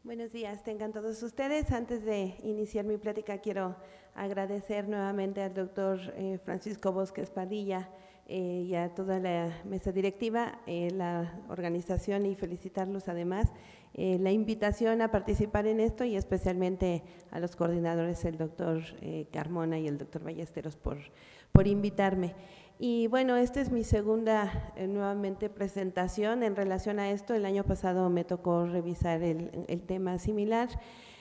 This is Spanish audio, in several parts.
Buenos días, tengan todos ustedes. Antes de iniciar mi plática, quiero agradecer nuevamente al doctor Francisco Bosques Padilla y a toda la mesa directiva, la organización y felicitarlos además, la invitación a participar en esto y especialmente a los coordinadores, el doctor Carmona y el doctor Ballesteros por invitarme. Y bueno, esta es mi segunda nuevamente presentación en relación a esto. El año pasado me tocó revisar el tema similar.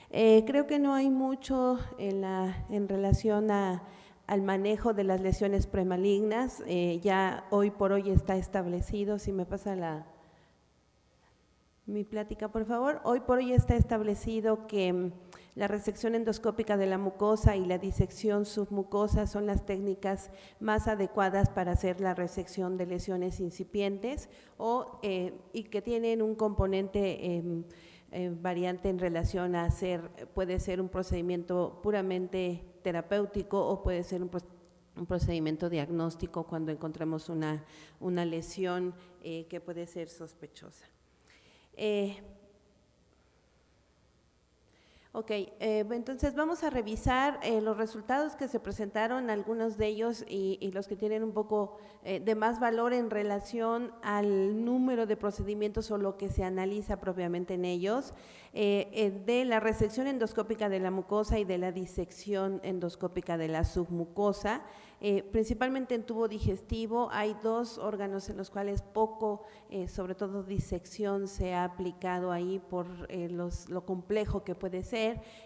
Creo que no hay mucho en relación al manejo de las lesiones premalignas. Ya hoy por hoy está establecido, si me pasa mi plática, por favor. Hoy por hoy está establecido que la resección endoscópica de la mucosa y la disección submucosa son las técnicas más adecuadas para hacer la resección de lesiones incipientes y que tienen un componente variante en relación a puede ser un procedimiento puramente terapéutico o puede ser un procedimiento diagnóstico cuando encontramos una lesión que puede ser sospechosa. Entonces vamos a revisar los resultados que se presentaron, algunos de ellos y los que tienen un poco de más valor en relación al número de procedimientos o lo que se analiza propiamente en ellos, de la resección endoscópica de la mucosa y de la disección endoscópica de la submucosa. Principalmente en tubo digestivo hay dos órganos en los cuales poco, sobre todo disección, se ha aplicado ahí por lo complejo que puede ser.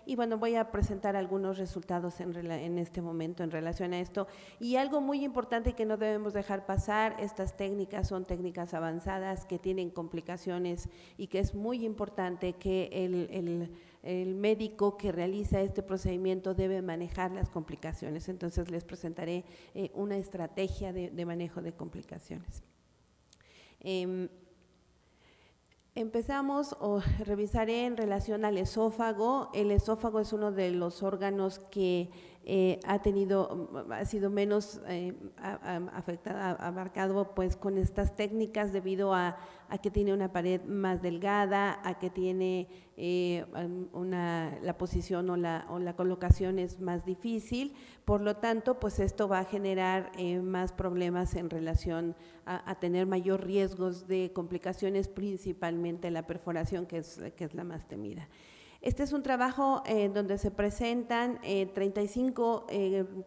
Y bueno, voy a presentar algunos resultados en este momento en relación a esto. Y algo muy importante que no debemos dejar pasar, estas técnicas son técnicas avanzadas que tienen complicaciones y que es muy importante que el médico que realiza este procedimiento debe manejar las complicaciones. Entonces les presentaré una estrategia de manejo de complicaciones. Empezamos o revisaré en relación al esófago. El esófago es uno de los órganos que ha sido menos afectado, abarcado pues con estas técnicas debido a que tiene una pared más delgada, a que tiene la posición o la colocación es más difícil. Por lo tanto, pues esto va a generar más problemas en relación a tener mayor riesgos de complicaciones, principalmente la perforación, que es la más temida. Este es un trabajo donde se presentan 35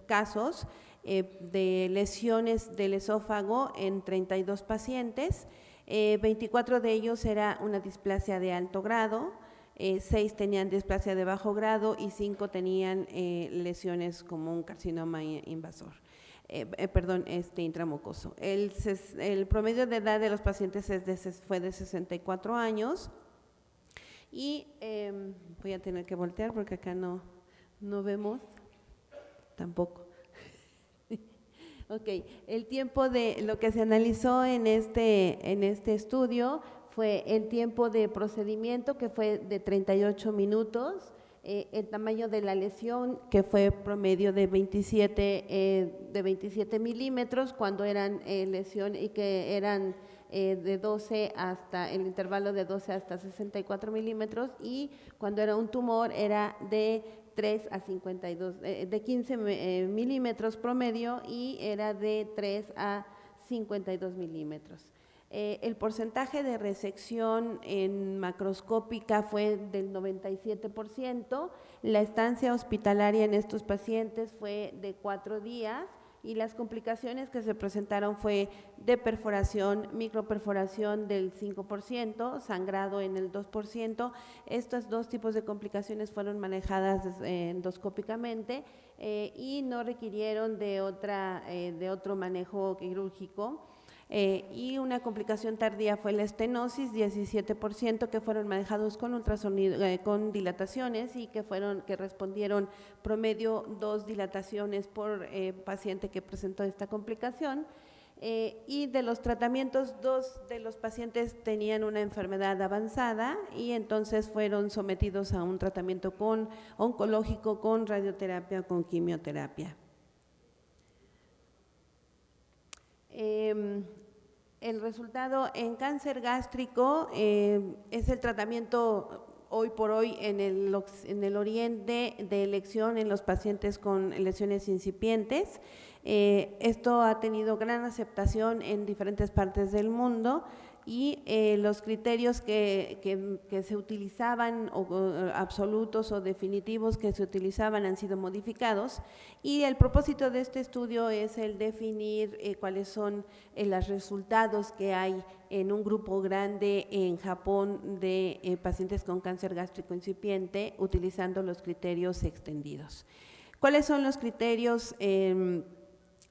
casos de lesiones del esófago en 32 pacientes, 24 de ellos era una displasia de alto grado, 6 tenían displasia de bajo grado y 5 tenían lesiones como un carcinoma invasor. Intramucoso. El promedio de edad de los pacientes fue de 64 años y voy a tener que voltear porque acá no vemos tampoco. Ok, el tiempo de lo que se analizó en este estudio fue el tiempo de procedimiento, que fue de 38 minutos, el tamaño de la lesión, que fue promedio de 27 milímetros, cuando eran lesión y que eran de 12 hasta, el intervalo de 12 hasta 64 milímetros, y cuando era un tumor era de 3 a 52, de 15 milímetros promedio y era de 3 a 52 milímetros. El porcentaje de resección en macroscópica fue del 97%, la estancia hospitalaria en estos pacientes fue de 4 días y las complicaciones que se presentaron fue de perforación, microperforación del 5%, sangrado en el 2%. Estos dos tipos de complicaciones fueron manejadas endoscópicamente y no requirieron de otro manejo quirúrgico. Y una complicación tardía fue la estenosis, 17%, que fueron manejados con ultrasonido, con dilataciones y que respondieron promedio 2 dilataciones por paciente que presentó esta complicación. Y de los tratamientos, 2 de los pacientes tenían una enfermedad avanzada y entonces fueron sometidos a un tratamiento oncológico con radioterapia, con quimioterapia. El resultado en cáncer gástrico es el tratamiento hoy por hoy en el oriente de elección en los pacientes con lesiones incipientes. Esto ha tenido gran aceptación en diferentes partes del mundo y los criterios que se utilizaban, absolutos o definitivos que se utilizaban, han sido modificados, y el propósito de este estudio es el definir cuáles son los resultados que hay en un grupo grande en Japón de pacientes con cáncer gástrico incipiente utilizando los criterios extendidos. ¿Cuáles son los criterios?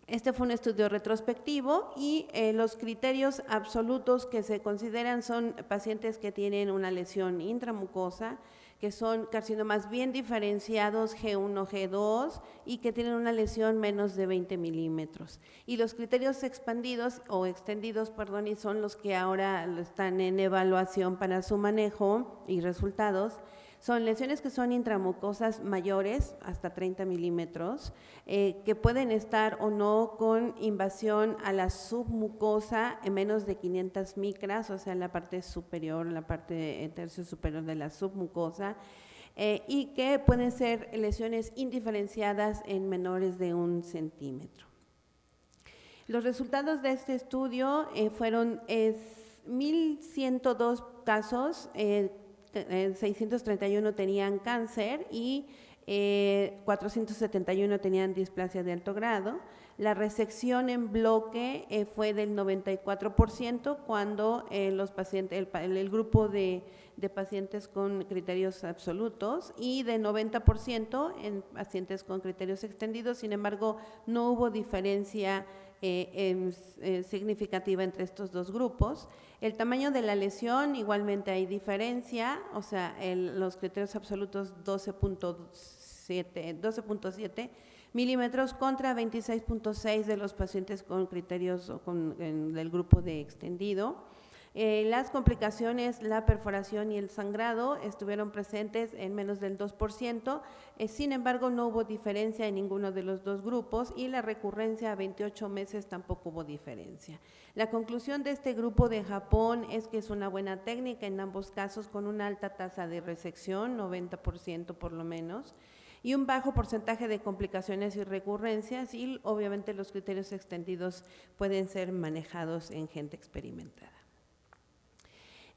Este fue un estudio retrospectivo y los criterios absolutos que se consideran son pacientes que tienen una lesión intramucosa, que son carcinomas bien diferenciados G1, G2 y que tienen una lesión menos de 20 milímetros. Y los criterios expandidos o extendidos, perdón, y son los que ahora están en evaluación para su manejo y resultados, son lesiones que son intramucosas mayores, hasta 30 milímetros, que pueden estar o no con invasión a la submucosa en menos de 500 micras, o sea, en la parte superior, la parte tercio superior de la submucosa, y que pueden ser lesiones indiferenciadas en menores de 1 centímetro. Los resultados de este estudio fueron 1.102 casos, 631 tenían cáncer y 471 tenían displasia de alto grado. La resección en bloque fue del 94% cuando los pacientes, el grupo de pacientes con criterios absolutos, y de 90% en pacientes con criterios extendidos. Sin embargo, no hubo diferencia significativa entre estos dos grupos. El tamaño de la lesión, igualmente hay diferencia, o sea, los criterios absolutos 12.7 milímetros contra 26.6 de los pacientes con criterios del grupo de extendido. Las complicaciones, la perforación y el sangrado estuvieron presentes en menos del 2%, sin embargo no hubo diferencia en ninguno de los dos grupos, y la recurrencia a 28 meses tampoco hubo diferencia. La conclusión de este grupo de Japón es que es una buena técnica en ambos casos, con una alta tasa de resección, 90% por lo menos, y un bajo porcentaje de complicaciones y recurrencias, y obviamente los criterios extendidos pueden ser manejados en gente experimentada.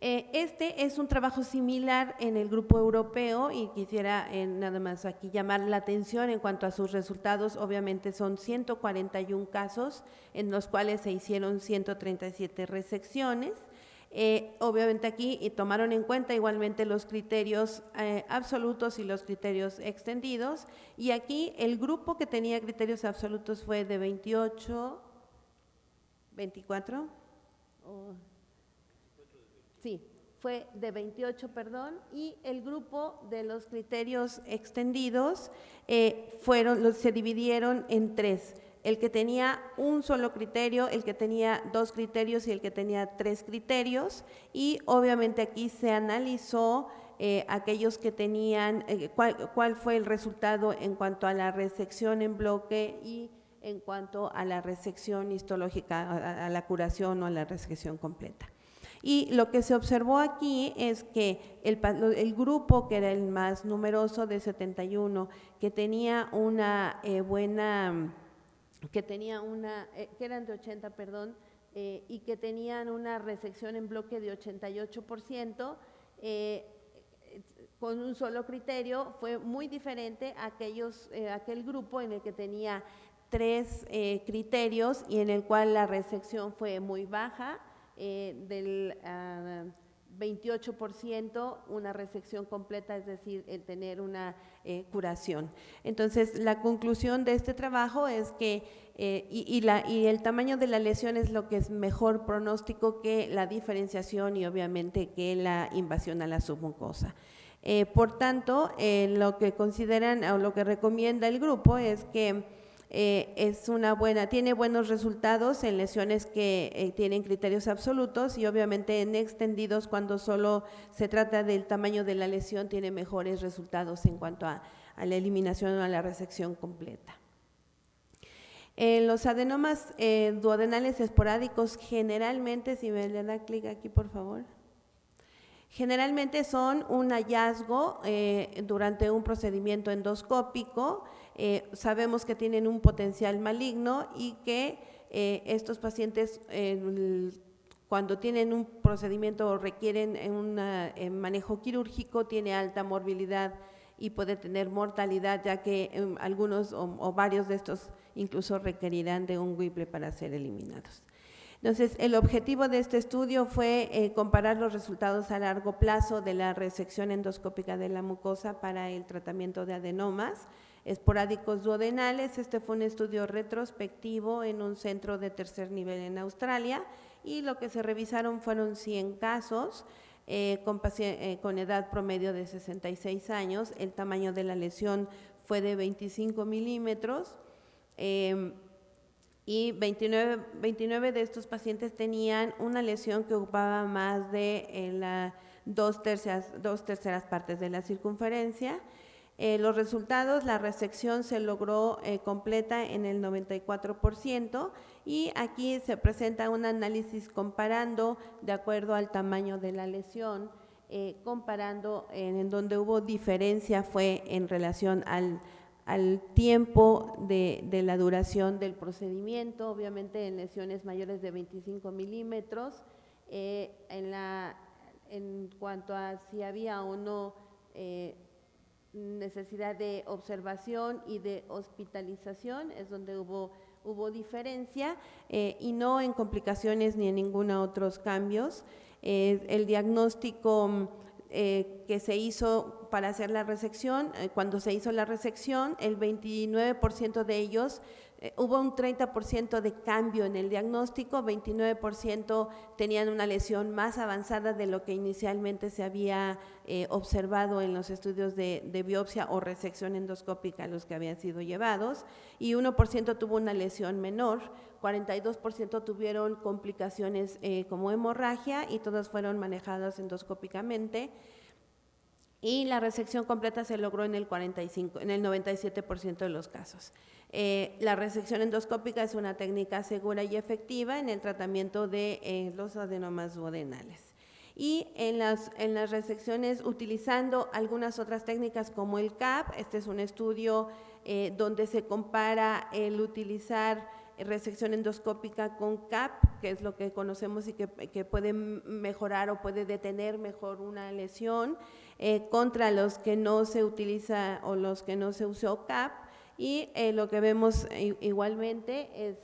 Este es un trabajo similar en el grupo europeo, y quisiera nada más aquí llamar la atención en cuanto a sus resultados. Obviamente son 141 casos en los cuales se hicieron 137 resecciones. Obviamente aquí tomaron en cuenta igualmente los criterios absolutos y los criterios extendidos, y aquí el grupo que tenía criterios absolutos fue de 24, sí, fue de 28, perdón, y el grupo de los criterios extendidos se dividieron en 3. El que tenía un solo criterio, el que tenía 2 criterios y el que tenía 3 criterios, y obviamente aquí se analizó aquellos que tenían, cuál fue el resultado en cuanto a la resección en bloque y en cuanto a la resección histológica, a la curación o a la resección completa. Y lo que se observó aquí es que el grupo que era el más numeroso, de 71, que tenía una que eran de 80, perdón, y que tenían una resección en bloque de 88%, con un solo criterio, fue muy diferente a aquel grupo en el que tenía 3 criterios y en el cual la resección fue muy baja, del 28%, una resección completa, es decir, el tener una curación. Entonces, la conclusión de este trabajo es que y el tamaño de la lesión es lo que es mejor pronóstico que la diferenciación y obviamente que la invasión a la submucosa. Por tanto, lo que consideran o lo que recomienda el grupo es que tiene buenos resultados en lesiones que tienen criterios absolutos, y obviamente en extendidos, cuando solo se trata del tamaño de la lesión, tiene mejores resultados en cuanto a la eliminación o a la resección completa. Los adenomas duodenales esporádicos, generalmente, si me le da clic aquí por favor, Generalmente son un hallazgo durante un procedimiento endoscópico. Sabemos que tienen un potencial maligno y que estos pacientes cuando tienen un procedimiento o requieren un manejo quirúrgico tiene alta morbilidad y puede tener mortalidad, ya que algunos o varios de estos incluso requerirán de un Whipple para ser eliminados. Entonces, el objetivo de este estudio fue comparar los resultados a largo plazo de la resección endoscópica de la mucosa para el tratamiento de adenomas esporádicos duodenales. Este fue un estudio retrospectivo en un centro de tercer nivel en Australia y lo que se revisaron fueron 100 casos con edad promedio de 66 años. El tamaño de la lesión fue de 25 milímetros. Y 29 de estos pacientes tenían una lesión que ocupaba más de dos terceras partes de la circunferencia. Los resultados, la resección se logró completa en el 94% y aquí se presenta un análisis comparando de acuerdo al tamaño de la lesión, comparando en donde hubo diferencia fue en relación al tiempo de la duración del procedimiento, obviamente en lesiones mayores de 25 milímetros, en cuanto a si había o no necesidad de observación y de hospitalización, es donde hubo diferencia y no en complicaciones ni en ninguno otros cambios. El diagnóstico que se hizo para hacer la resección, cuando se hizo la resección, el 29% de ellos, hubo un 30% de cambio en el diagnóstico, 29% tenían una lesión más avanzada de lo que inicialmente se había observado en los estudios de biopsia o resección endoscópica a los que habían sido llevados, y 1% tuvo una lesión menor, 42% tuvieron complicaciones como hemorragia y todas fueron manejadas endoscópicamente. Y la resección completa se logró en el 97% de los casos. La resección endoscópica es una técnica segura y efectiva en el tratamiento de los adenomas duodenales. Y en las resecciones utilizando algunas otras técnicas como el CAP, este es un estudio donde se compara el utilizar resección endoscópica con CAP, que es lo que conocemos y que puede mejorar o puede detener mejor una lesión, contra los que no se utiliza o los que no se usó CAP, y lo que vemos igualmente es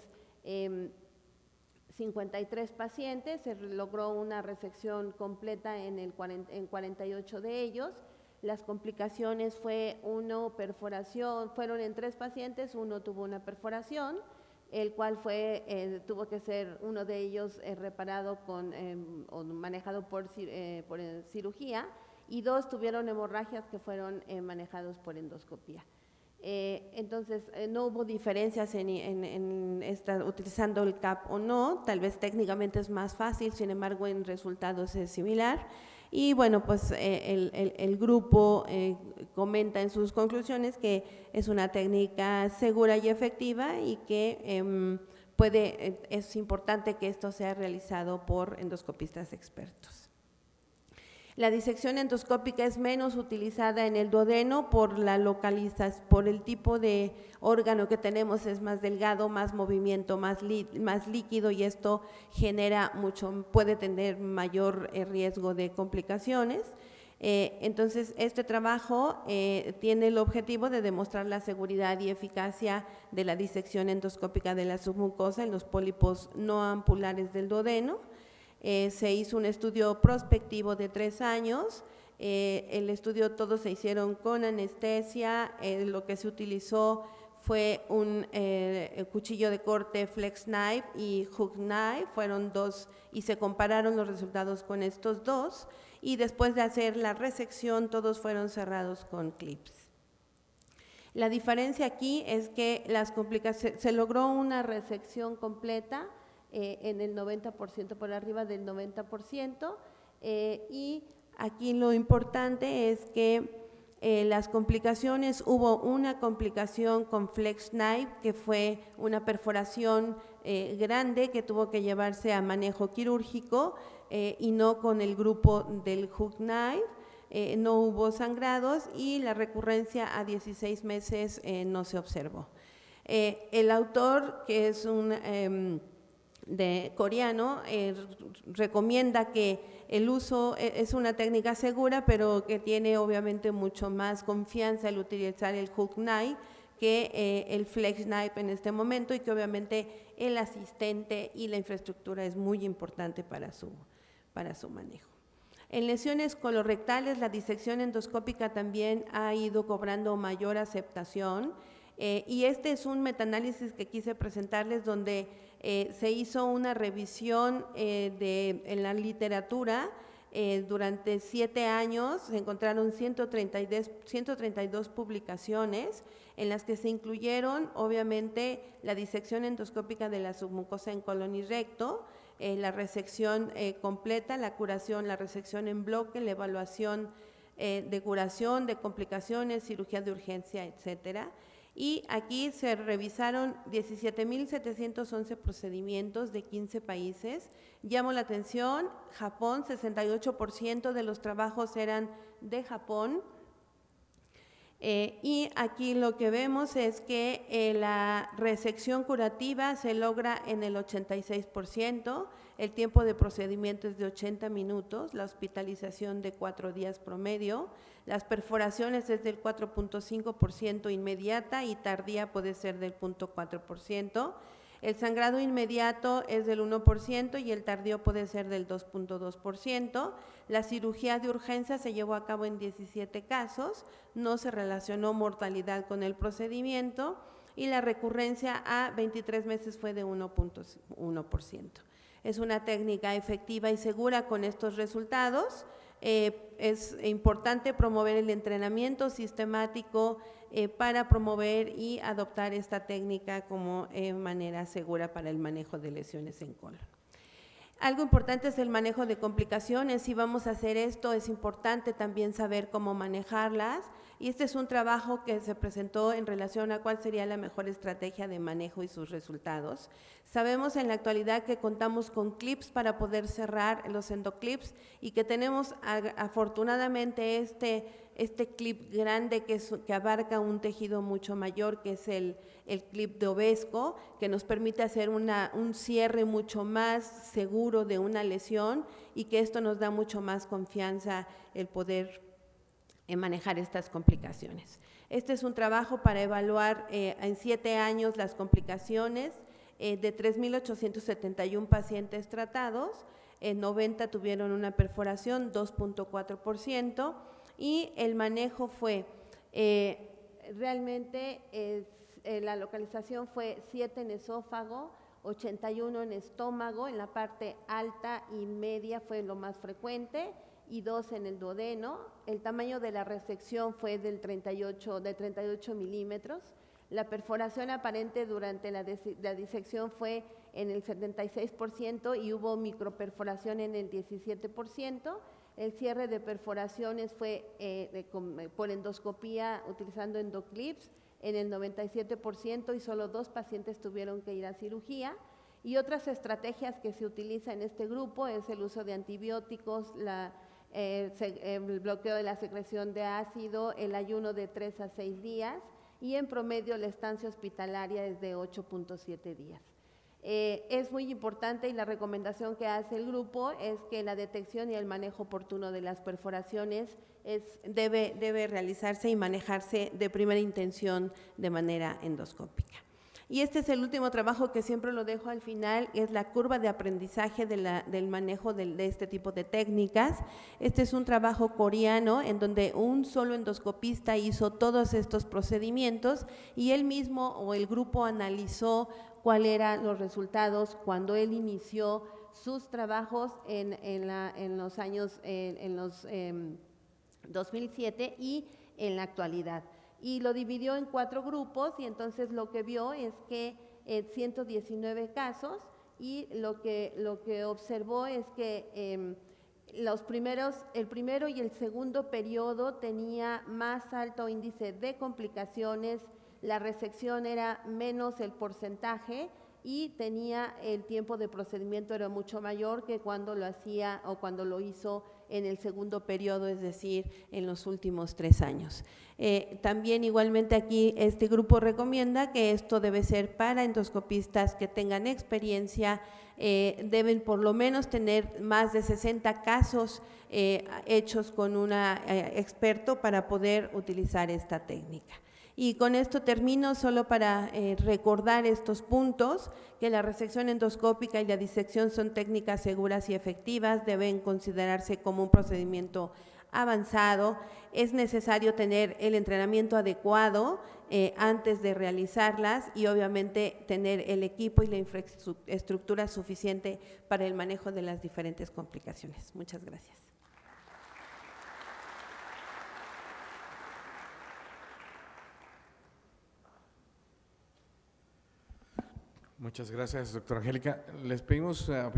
53 pacientes, se logró una resección completa en 48 de ellos. Las complicaciones fueron en 3 pacientes, uno tuvo una perforación, el cual tuvo que ser uno de ellos reparado o manejado por cirugía, y 2 tuvieron hemorragias que fueron manejados por endoscopía. Entonces, no hubo diferencias en utilizando el CAP o no, tal vez técnicamente es más fácil, sin embargo en resultados es similar. Y bueno, pues el grupo comenta en sus conclusiones que es una técnica segura y efectiva y que es importante que esto sea realizado por endoscopistas expertos. La disección endoscópica es menos utilizada en el duodeno por por el tipo de órgano que tenemos, es más delgado, más movimiento, más líquido, y esto puede tener mayor riesgo de complicaciones. Entonces, este trabajo tiene el objetivo de demostrar la seguridad y eficacia de la disección endoscópica de la submucosa en los pólipos no ampulares del duodeno. Se hizo un estudio prospectivo de 3 años, el estudio todos se hicieron con anestesia, lo que se utilizó fue un cuchillo de corte flex knife y hook knife, fueron 2 y se compararon los resultados con estos 2, y después de hacer la resección todos fueron cerrados con clips. La diferencia aquí es que se logró una resección completa en el 90%, por arriba del 90%, y aquí lo importante es que Las complicaciones, hubo una complicación con Flex Knife, que fue una perforación grande que tuvo que llevarse a manejo quirúrgico y no con el grupo del Hook Knife. No hubo sangrados y la recurrencia a 16 meses no se observó. El autor, que es un coreano, recomienda que el uso es una técnica segura, pero que tiene obviamente mucho más confianza el utilizar el Hook Knife que el Flex Knife en este momento, y que obviamente el asistente y la infraestructura es muy importante para su manejo. En lesiones colorectales, la disección endoscópica también ha ido cobrando mayor aceptación, y este es un metaanálisis que quise presentarles donde se hizo una revisión en la literatura. Durante 7 años se encontraron 132 publicaciones en las que se incluyeron obviamente la disección endoscópica de la submucosa en colon y recto, la resección completa, la curación, la resección en bloque, la evaluación de curación, de complicaciones, cirugía de urgencia, etcétera. Y aquí se revisaron 17,711 procedimientos de 15 países. Llamo la atención, Japón, 68% de los trabajos eran de Japón. Y aquí lo que vemos es que la resección curativa se logra en el 86%, el tiempo de procedimiento es de 80 minutos, la hospitalización de 4 días promedio, las perforaciones es del 4.5% inmediata y tardía puede ser del 0.4%. El sangrado inmediato es del 1% y el tardío puede ser del 2.2%. La cirugía de urgencia se llevó a cabo en 17 casos, no se relacionó mortalidad con el procedimiento y la recurrencia a 23 meses fue de 1.1%. Es una técnica efectiva y segura con estos resultados. Es importante promover el entrenamiento sistemático para promover y adoptar esta técnica como manera segura para el manejo de lesiones en colon. Algo importante es el manejo de complicaciones. Si vamos a hacer esto, es importante también saber cómo manejarlas, y este es un trabajo que se presentó en relación a cuál sería la mejor estrategia de manejo y sus resultados. Sabemos en la actualidad que contamos con clips para poder cerrar los endoclips y que tenemos afortunadamente este clip grande que abarca un tejido mucho mayor, que es el clip de Ovesco, que nos permite hacer un cierre mucho más seguro de una lesión, y que esto nos da mucho más confianza el poder manejar estas complicaciones. Este es un trabajo para evaluar en 7 años las complicaciones de 3,871 pacientes tratados, 90 tuvieron una perforación, 2.4%, y el manejo fue, realmente la localización fue 7 en esófago, 81 en estómago, en la parte alta y media fue lo más frecuente, y 2 en el duodeno. El tamaño de la resección fue de 38 milímetros. La perforación aparente durante la disección fue en el 76% y hubo microperforación en el 17%. El cierre de perforaciones fue por endoscopía utilizando endoclips en el 97%, y solo 2 pacientes tuvieron que ir a cirugía. Y otras estrategias que se utilizan en este grupo es el uso de antibióticos, el bloqueo de la secreción de ácido, el ayuno de 3 a 6 días, y en promedio la estancia hospitalaria es de 8.7 días. Es muy importante, y la recomendación que hace el grupo es que la detección y el manejo oportuno de las perforaciones debe realizarse y manejarse de primera intención de manera endoscópica. Y este es el último trabajo que siempre lo dejo al final, es la curva de aprendizaje del manejo de este tipo de técnicas. Este es un trabajo coreano en donde un solo endoscopista hizo todos estos procedimientos, y él mismo o el grupo analizó cuáles eran los resultados cuando él inició sus trabajos en los años 2007 y en la actualidad. Y lo dividió en 4 grupos, y entonces lo que vio es que 119 casos, y lo que observó es que el primero y el segundo periodo tenía más alto índice de complicaciones, la resección era menos el porcentaje y tenía el tiempo de procedimiento era mucho mayor que cuando lo hacía o cuando lo hizo en el segundo periodo, es decir, en los últimos 3 años. También igualmente aquí este grupo recomienda que esto debe ser para endoscopistas que tengan experiencia, deben por lo menos tener más de 60 casos hechos con un experto para poder utilizar esta técnica. Y con esto termino solo para recordar estos puntos, que la resección endoscópica y la disección son técnicas seguras y efectivas, deben considerarse como un procedimiento avanzado, es necesario tener el entrenamiento adecuado antes de realizarlas y obviamente tener el equipo y la infraestructura suficiente para el manejo de las diferentes complicaciones. Muchas gracias. Muchas gracias, doctora Angélica. Les pedimos